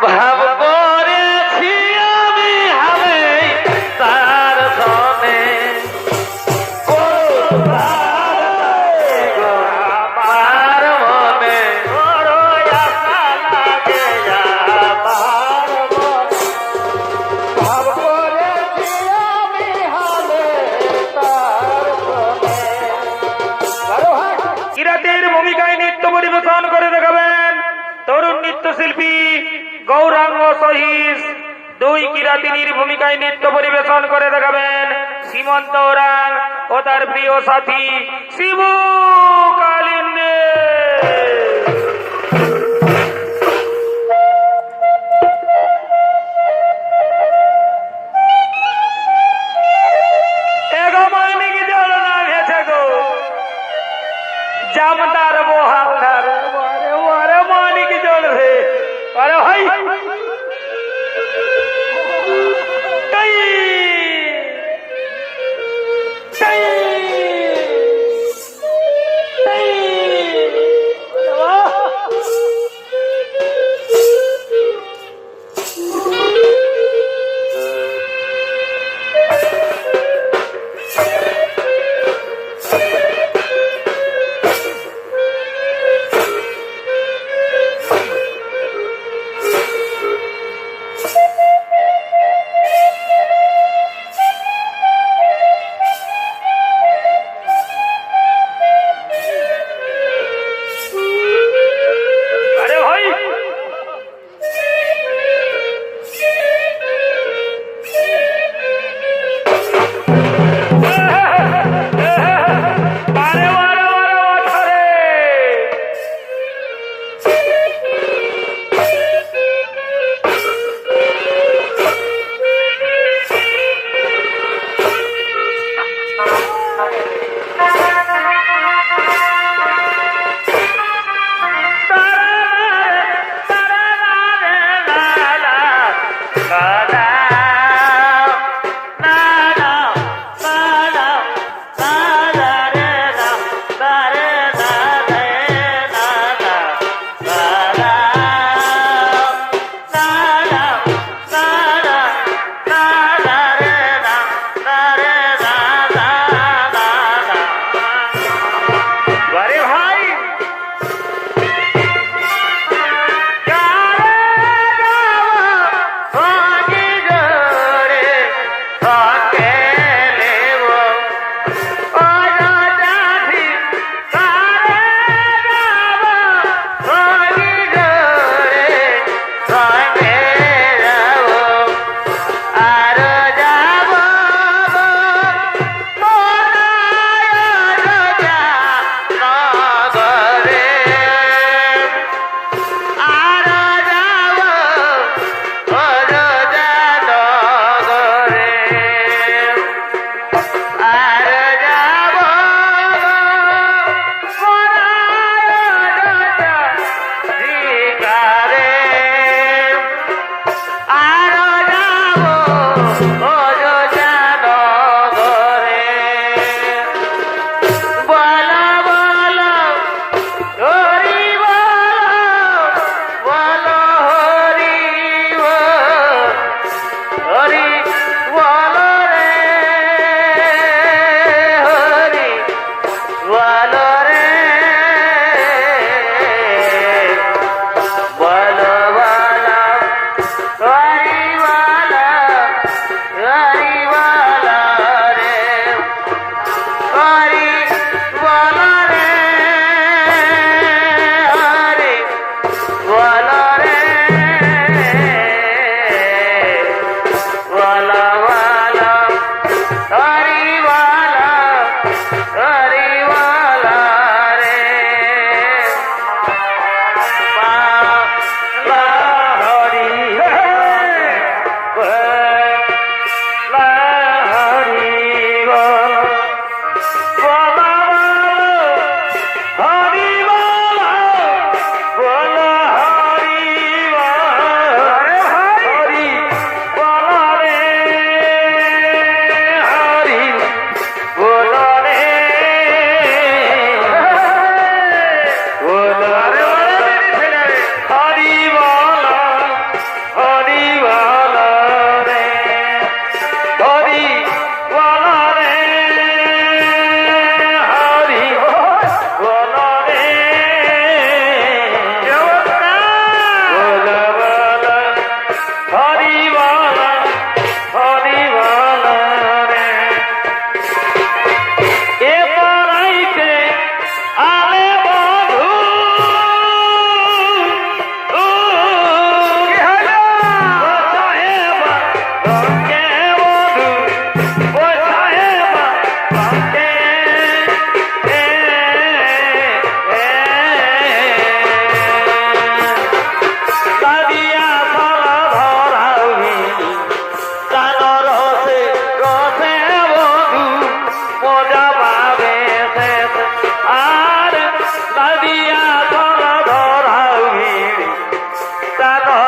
ভাব করেছি আমি হালে তার ধনে আমার মনে বড় আশা লাগে আমার ভাব করেছি আমি হালে তার ধনে। আরো হাত। কিরাতের ভূমিকায় নৃত্য পরিবেশন করে দেখাবেন তরুণ নৃত্যশিল্পী গৌরাঙ্গ সহিস। দুই কিরাতিনীর ভূমিকায় নৃত্য পরিবেশন করে দেখাবেন সীমন্ত ওরাং ও তার প্রিয় সাথী শিবু কালিন্দে। জামদার মোহাম্মদার ওরে ওরে মানিক জ্বলবে আরে ভাই তাই তাই তাই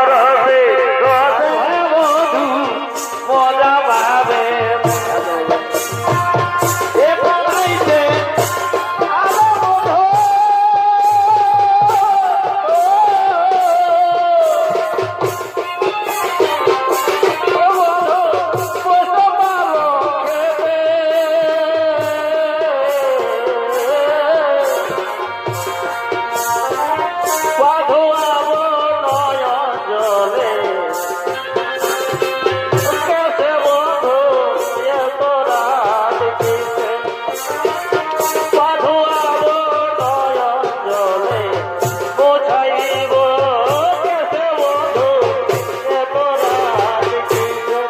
রসে রসে মধু মজা পাবে এ পাইতে আলো বধূ ও বধূ বসো পালো খেতে পাধুয়াব নয়ন জলে কেসে বন্ধু এত রাত কিসে পাধুয়াব নয়ন জলে বোঝাইব কেসে বন্ধু এত রাত কিসে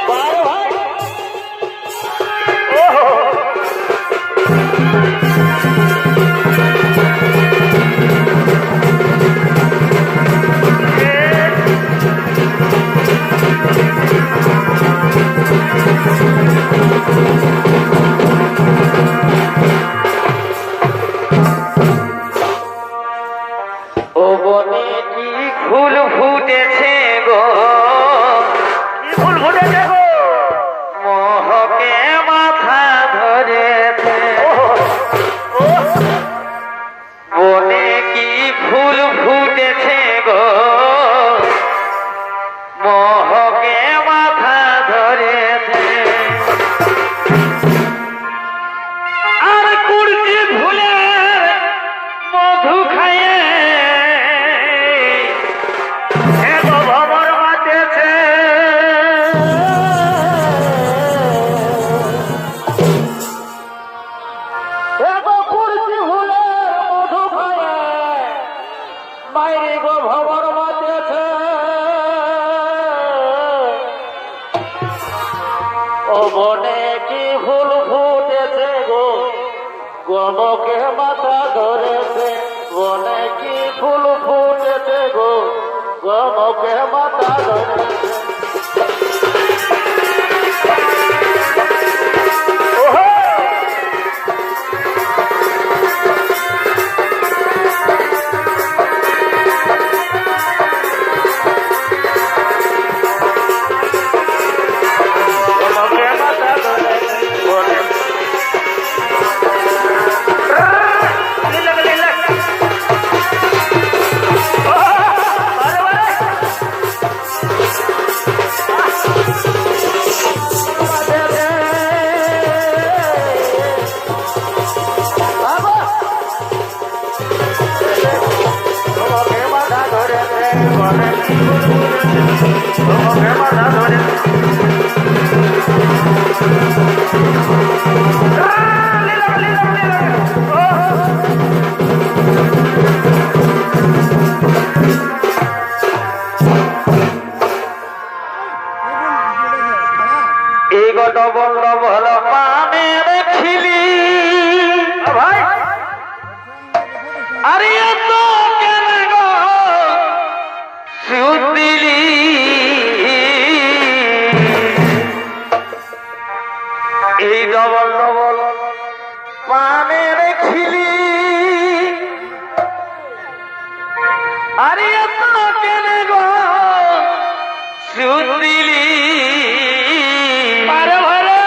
ভাই ভাই ওহো ও বনে কি ফুল ফুটেছে গো কি ফুল ফুটেছে গো মোহকে মাথা ধরেছে বনে কি ফুল ফুটেছে গো মোহকে মাথা ধরেছে আর কুর্তি ভুলে মধু খাইয়ে এগো ভবর মাতেছে এগো কুর্তি ভুলে মধু খায়ে বাইরে গো ভবর মাতেছে ও বনে কি ফুল ফুটেছে গো গমকে মাথা ধরেছে বনে কি ফুল ফুটেছে গো গমকে মাথা ধরেছে ওহো গমকে মাথা ধরেছে বনে লিলক লিলক আরে বারে গমকে মাথা ধরেছে বনে গমকে মাথা ধরেছে লিলক লিলক লিলক এই গো ডবল ডবল পানের খিলি ভাই আরে এত কেন গো সুদিলি এই ডবল ডবল পানের খিলি আরে এত কেন গো সুদিলি আরে ভারে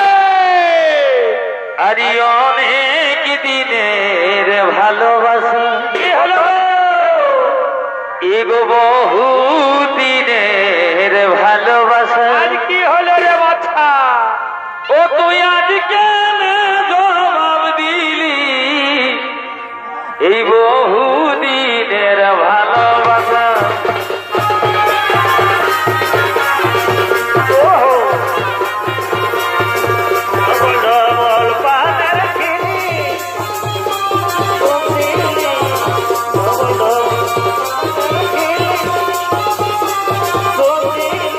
আরে অনেক দিনের ভালোবাসা কি হলো এগো বহু দিনের ভালোবাসা আজ কি হলো রে বাছা ও তুই আজ কেন জবাব দিলি এই বহু দিনের ভালোবাসা ওহো ডবল ডবল পানের খিলি ডবল ডবল খিলি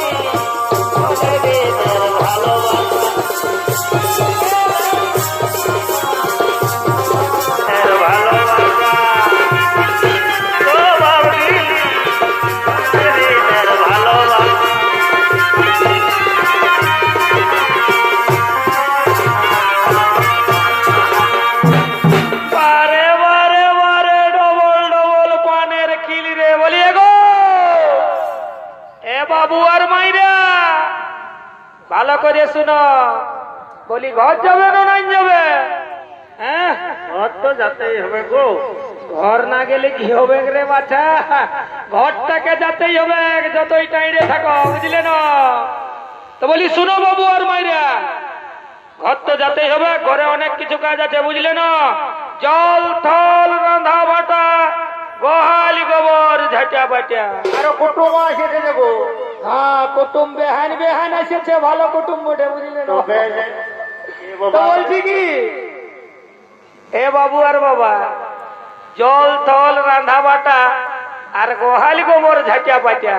বাবু আর মাইরা ভালো করে শুনো, বলি ঘর যাবে না নাই যাবে? হ্যাঁ, ঘর তো যেতেই হবে গো। ঘর না গেলে কি হবে রে বাচ্চা? ঘরটাকে যেতেই হবে, যতই টাইরে থাকো, বুঝলে না? তো বলি শুনো বাবু আর মাইরা, ঘর তো যেতেই হবে, ঘরে অনেক কিছু কাজ আছে, বুঝলে না? জল থল রান্ধা বাটা, গোহালি গোবর ঝাঁটা বাটা, আরো কুটুম এসেছে দেবো। হ্যাঁ কুটুম বেহান বেহান এসেছে, ভালো কুটুম বটে, বুঝলে না? তো বলছি কি, এ বাবু আর বাবা, জল থল রান্ধা বাটা আর গোহালি গোবর ঝাঁটা পাটা,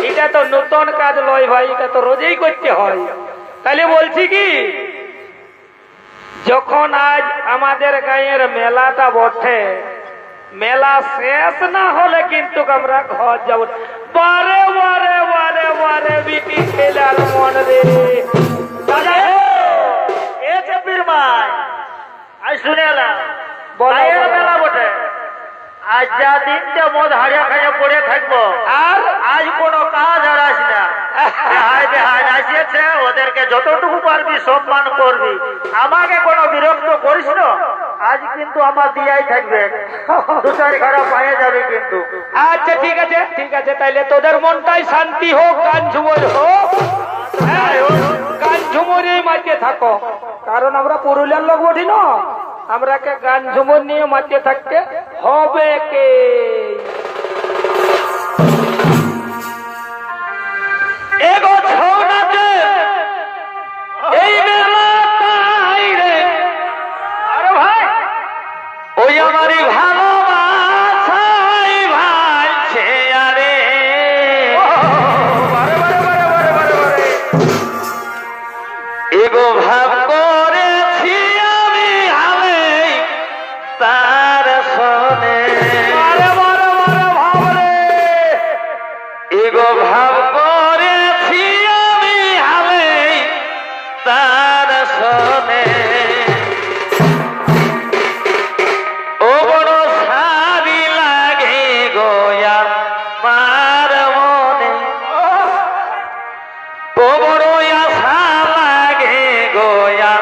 এটা তো নতুন কাজ লয় ভাই, এটা তো রোজই করতে হয়। তাহলে বলছি কি, যখন আজ আমাদের গাঁয়ের মেলাটা বটে, মেলা শেষ না হলে কিন্তু আমরা ঘর যাব। বারে বারে বারে বারে বিটি খেলার মন রে। দাদা এ চাপির ভাই, আজ শুনে এলাম গায়ের মেলা বটে। আজ যা দিনটা মদ হারিয়া খাইয়া পড়ে থাকবো, আর আজ কোনো কাজ আর আস না। বেহাই বেহাই আসিয়েছে, ওদেরকে যতটুকু পারবি সম্মান করবি, আমাকে কোনো বিরক্ত করিস না। আজ কিন্তু আমার দিয়াই থাকবে, দু চার ঘরে পায়ে যাবে কিন্তু। আচ্ছা ঠিক আছে ঠিক আছে, তাইলে তোদের মনটাই শান্তি হোক, গান ঝুমর হোক, হ্যাঁ, গান ঝুমরে মাঝে থাকো, কারণ আমরা পুরুলিয়ার লোক বটি না, আমরাকে গান ঝুমর নিয়ে মাঝে থাকতে হবে কে। এগো ছৌনাতে এই মেলাটাই রে, আরে ভাই ওই আমারই ভালোবাসাই ভাইছে আরে, এগো ভাব করেছি আমি হালে তার শোনে, এগো ভাব করেছি আমি হালে তার শোনে, ও বড় সারি লাগে গোয়া মার মনে, ও বড় আশা লাগে গোয়া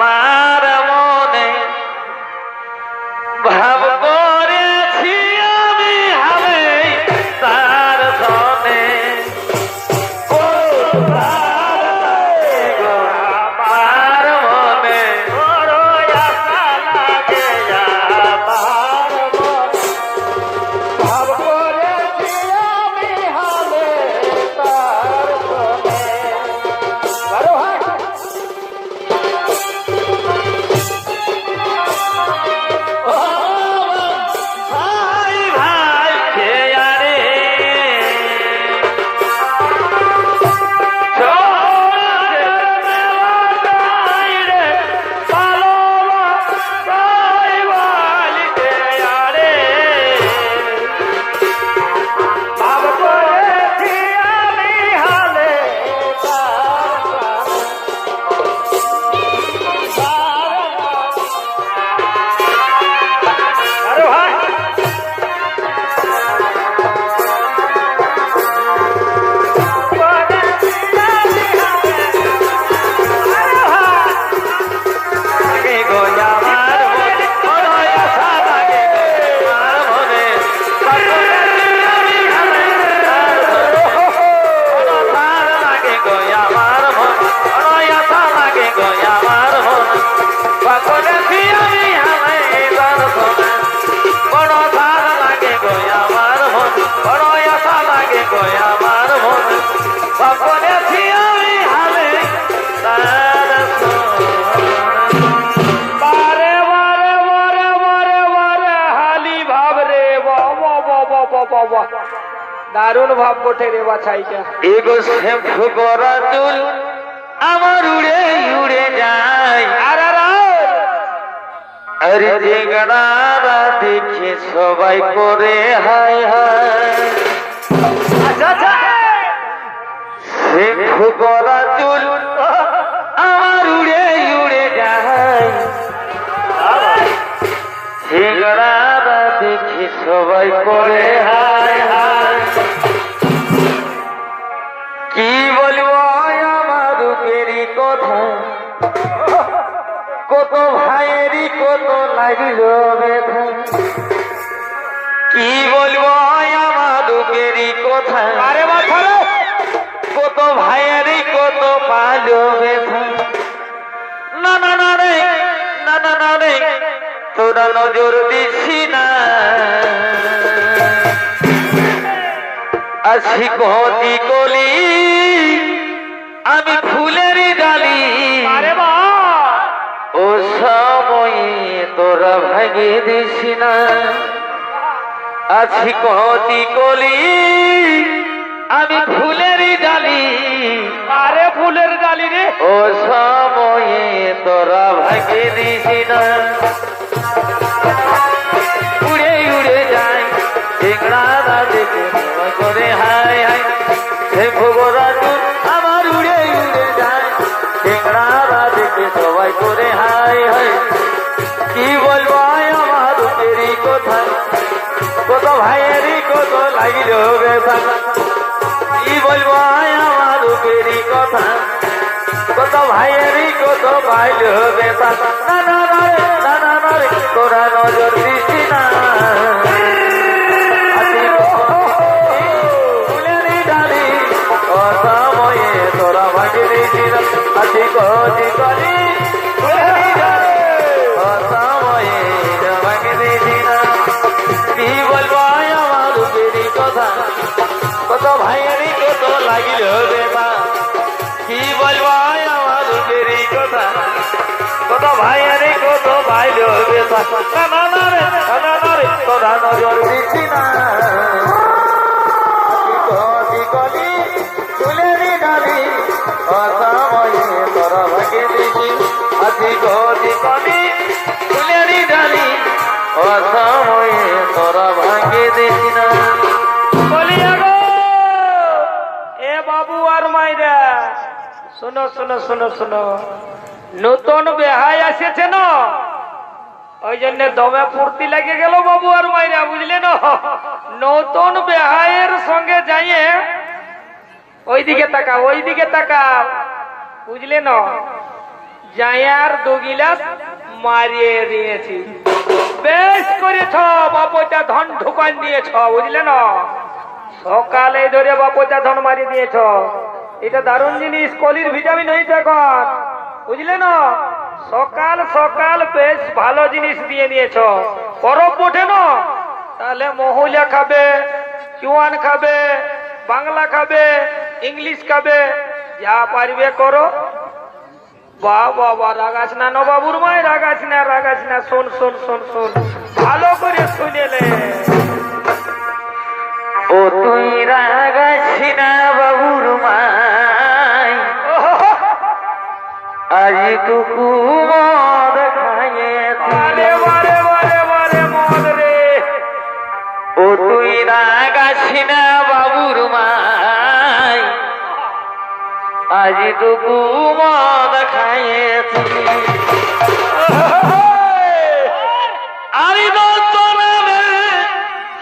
মার মনে, ভাব করেছি আমি হালে তার ধনে, ও তার লাগে গোয়া মার মনে, বড় আশা লাগে আমার মনে। ভাব করেছি আমি হালে তার ধনে। আরো ভাই, ভাই ভাই কে আরে, দারুণ ভাব বটে রে বাছাইটা। এগো শ্যাম্পু করা চুল আমার উড়ে উড়ে যায়, আর আরে যে গাড়ারা দেখে সবাই করে হায় হায়, শ্যাম্পু করা চুল আমার উড়ে উড়ে যায়, যে গাড়ারা দেখে সবাই করে হায় হায়, কত লাগিল ব্যথা কি বলবো আমার দুঃখেরই কথা আরে মাথা রে কত ভাইয়েরই কত পালো ব্যথা না না না রে না না না রে তোরা নজর দিছি না আছি গতি কলি আমি ফুলের ডালি আরে বা ও সময়ে তোরা ভাগে দিস না আছি গতি কলি আমি ফুলের ডালি আরে ফুলের ডালি রে ও সময়ে তোরা ভাগে দিস না উড়ে উড়ে যায় টেংরারা দেখে ভয় করে হায় হায় সে ভোগরাজুর আমার উড়ে উড়ে যায় টেংরারা দেখে সবাই করে হায় হায় কি বলবো আমার দুঃখেরই কথা কত ভাইয়েরই কত লাগিল ব্যথা কি বলবো আমার দুঃখেরই কথা কত ভাইয়েরই কত পাইল ব্যথা না না না রে, না না না রে, তোরা নজর দিস না ফুলেরই ডালি ও সময়ে তোরা ভাগে দিস না আছি কতি কলি ফুলেরই ডালি ও সময়ে ভাগে দিস না কি বলবো আমার দুঃখেরই কথা কত ভাইয়েরই কত লাগিল ব্যথা কি বলবো আমার দুঃখেরই কথা কত ভাইয়েরই কত ভাইল ব্যথা না না রে না না রে তোরা নজর দিছি না কলি কলি ফুলেরই ডালি অসময়ে তোরা ভাগে দিছি আছি কলি কলি ফুলেরই ডালি অসময়ে তোরা ভাগে দিছি না বলিয়া গো এ বাবু আর মাইরা শোনো শোনো শোনো শোনো নতুন বেহাই আসেছে না ওই জন্য দমে ফুর্তি লাগে গেল বাবু আর মাইরা বুঝলে না নতুন বেহাইয়ের সঙ্গে যাইয়ে ওইদিকে তাকা বুঝলে না যাইয়ার দু গিলাস মারিয়ে দিয়েছি বেশ করেছ বাপটা ধন ঢুকান দিয়েছ বুঝলে না সকালে ধরে বাপটা ধন মারি দিয়েছ এটা দারুণ জিনিস কলির ভিটামিন হয়েছে এখন বুঝলে না সকাল সকাল বেশ ভালো জিনিস দিয়ে নিয়েছ পরব ওঠে না তাহলে মহুলা খাবে চুয়ান খাবে বাংলা খাবে ইংলিশ খাবে যা পারবে করো বাবা রাগাস না বাবুর মায় রাগাস না শোন শোন শোন শোন ভালো করে শুনেলে ও তুই রাগাছি না বাবুর মাই আজ টুকু মদ খাইয়েছি বারে বারে বারে বারে মদ রে ও তুই রাগাছি না বাবুর মাই আজ টুকু মদ খাইয়েছি আরে দোতনে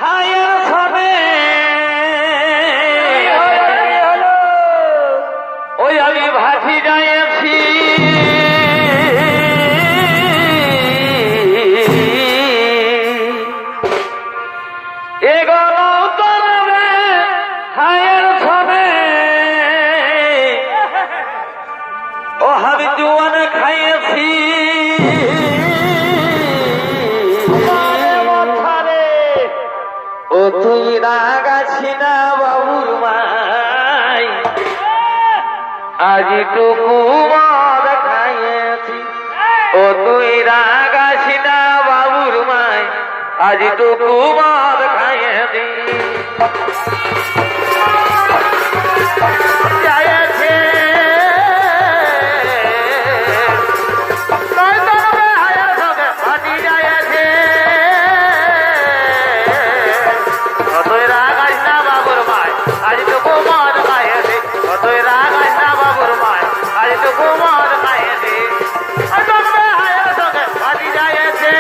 হায়ের সবে ওই আমি ভাসি যাইছি এগোল তরবে হায়ের সবে ও আমি জুয়ান খাইয়েছি ও তুই রাগাছি না বাবুর মাই আজ টুকু মদ খাইয়েছি ও তুই রাগাছি না বাবুর মাই আজ টুকু মদ খাইয়েছি যাইছে নয় তরবে হায়ার সঙ্গে ভাটি যাইছে অতই রাগাস না বাবুর মায় আজ টুকু মদ খাইয়েছি অতই রাগাস না বাবুর মায় আজ টুকু মদ খাইয়েছি তরবে হায়ার সঙ্গে ভাটি যাইছে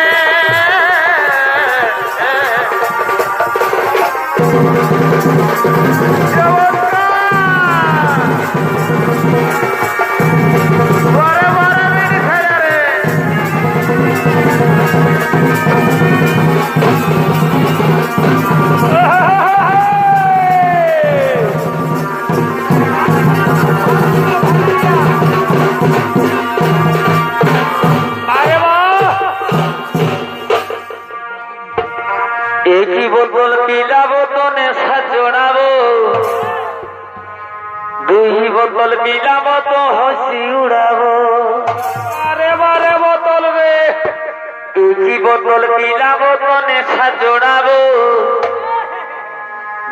জোড়াবো দুই বোতল বিলাবো তো হাসি উড়াবো আরে বারে বোতল রে দুই বোতল বিলাবো তো নেশা জোড়াবো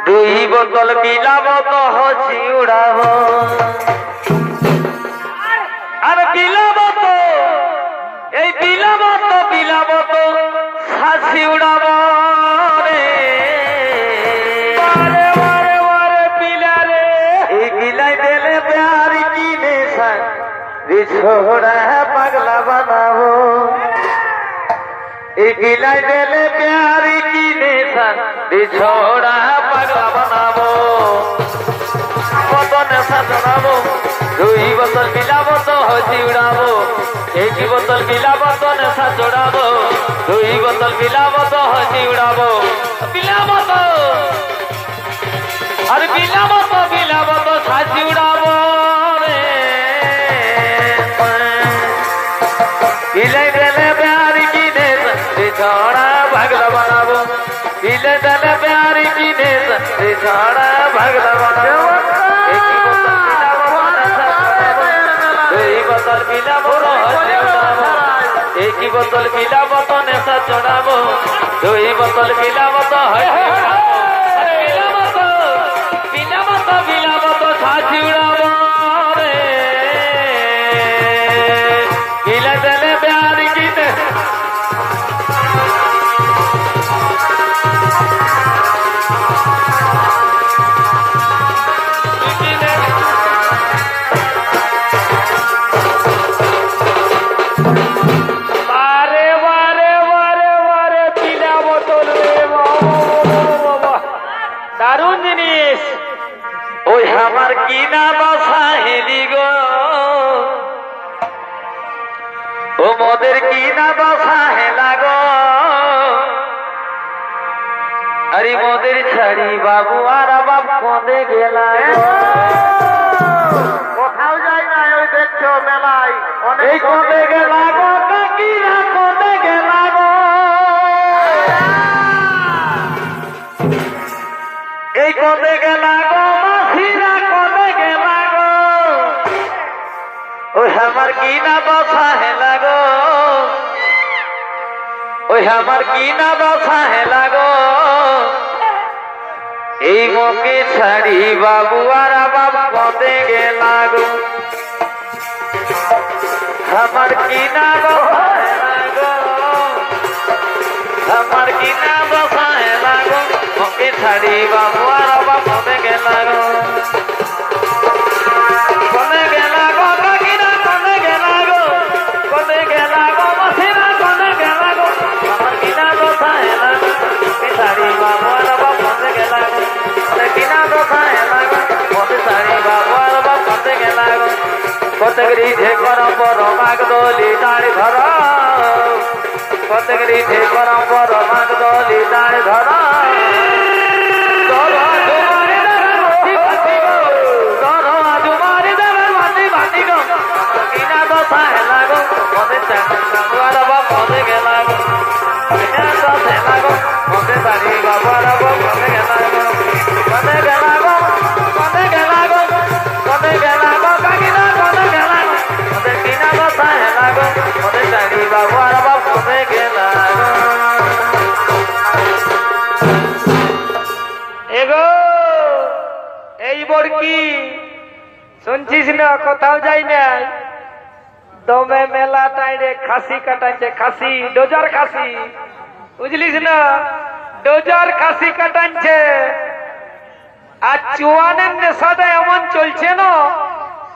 দুই বোতল বিলাবো তো হাসি উড়াবো আর বিলাবো তো এই বিলাবো তো হাসি উড়াবো রে বারে বারে বারে পিলা রে এই বিলাই দিলে প্যার কি নেশা ছোড়া পাগলা বানাবো এই বিলাই দিলে প্যার কি নেশা ছোড়া পাগলা বানাবো কত নেশা জড়াবো দুই বোতল মিলাবো তো হাসি উড়াবো এক বোতল মিলাবো তো নেশা জড়াবো দুই বোতল মিলাবো তো হাসি উড়াবো মিলাবো তো আর মিলাবো তো হাসি উড়াবো রে বিলাই দিলে প্যার কি নেশা ছোড়া পাগলা বানাবো বিলাই দিলে প্যার কি নেশা ছোড়া পাগলা বানাবো বোতল মিলাবো एक बोतल मिलाबो तो नेशा चढ़ाबो दुई बोतल मिलाबो तो मिलाबो तो छाछी उड़ाबो रे मिले देले प्यार की দারুণ জিনিস ওই আমার কিনা বাসা হেলি গো ও মোদের কিনা বাসা হেলা গো আরে মোদের ছাড়ি বাবু আর বাপ কোঁদে গেলা কোথাও যায় না ওই দেখছো মেলায় এই কোঁদে গেলা গো কাকিরা কোঁদে গেলা গো এই কোঁদে গেলা গো মাসিরা কোঁদে গেলা গো ওই আমার কিনা বাসা হেলা গো ওই আমার কিনা বাসা হেলা গো এই মোকে ছাড়ি বাবু আর বাপ কোঁদে গেলা গো আমার কিনা বাসা হেলা গো আমার কিনা বাসা হেলা গো মোকে ছাড়ি বাবু আর বাপ কোঁদে গেলা গো কোঁদে গেলা গো কাকিনা কোঁদে গেলা গো কোঁদে গেলা গো মাসিরা কোঁদে গেলা গো আমার কিনা বাসা হেলা গো মোকে ছাড়ি বাবু আর বাপ কোঁদে গেলা গো কিনা বাসা হেলা গো মোকে ছাড়ি বাবু আর বাপ কোঁদে গেলা গো কতগরি ঝে করম বড় মাগ দলি দাঁড় ধর কতগরি ঝে করম বড় মাগ দলি দাঁড় ধর কিনা দশা হেলা গো মনে চার বাপ মনে গেলা গো কিনা দশ হেলা গো মনে চারি বাবার মনে গেলা গো মনে গেলা গো মনে গেলা গো মনে গেলা গো কাকিনা মনে গেলা গো মনে কিনা দশা হেলা গো মনে চারি বাবার মনে গেলা গো এগো এই বড়কি শুনছিস না কোথাও যাই নাই দমে মেলা টাইরে খাসি কাটাইছে খাসি ডোজার খাসি বুঝলিস না ডোজার খাসি কাটাইছে আর চুয়ানের নেশাটা এমন চলছে না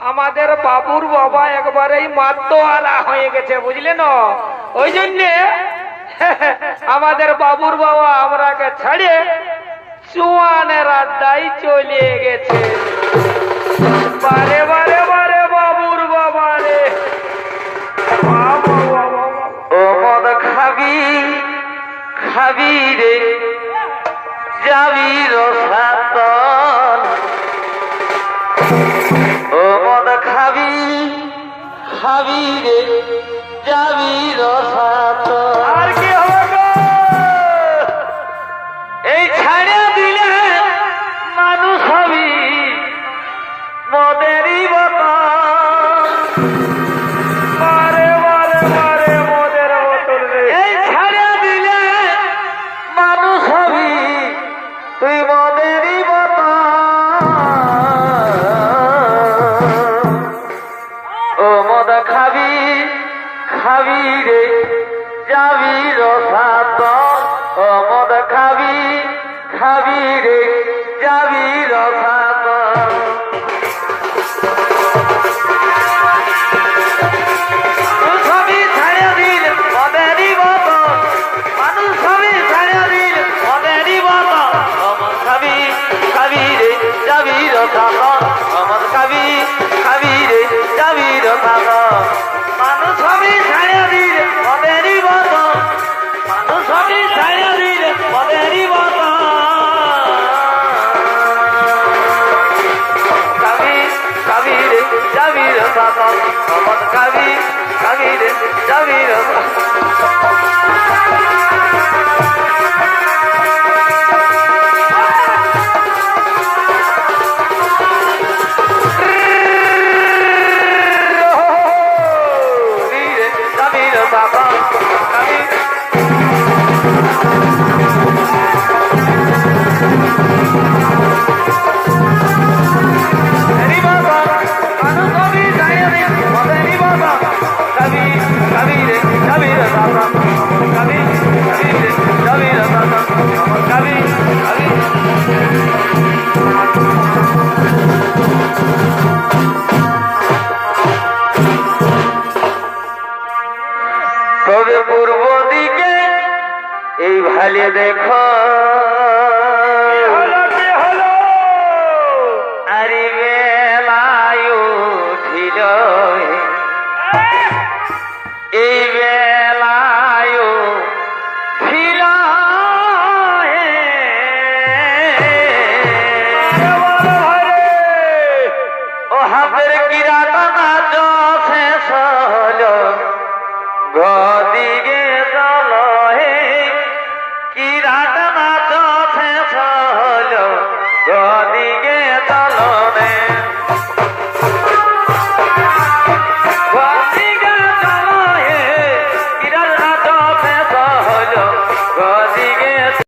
আমাদের বাবুর বাবা একবারেই মাতোয়ালা হয়ে গেছে বুঝলে না ওই জন্যে আমাদের বাবুর বাবা আমরাকে ছাড়ে চুয়ানের আড্ডাই চলে গেছে বারে বারে বারে বাবুর বাবা রে ও মদ খাবি খাবি রে যাবি রসাতল ও মদ খাবি খাবি রে যাবি রসাতল আর কি হবে গো? এই ছাড়া দিলে রে যাবি রসাত সবই ছাড়িয়ে দিল মদেরই মতন মানুষ সবই ছাড়িয়ে দিল মদেরই মতন অমন খাবি খাবি রে যাবি রসাত অমন খাবি খাবি রে যাবি রসাত মানুষ সবই ছাড়িয়ে দিল মদেরই মতন মানুষ সবই ছাড়িয়ে দিল মদেরই মতন কবি কবি রে যাবি রসাত অমন কবি কবি রে যাবি রসাত তবে পূর্ব দিকে এই ভালে দেখো আরে বেলায় উঠিল এই বেলায় উঠিল ও হাতের কিরাটা না শেষ হল গদি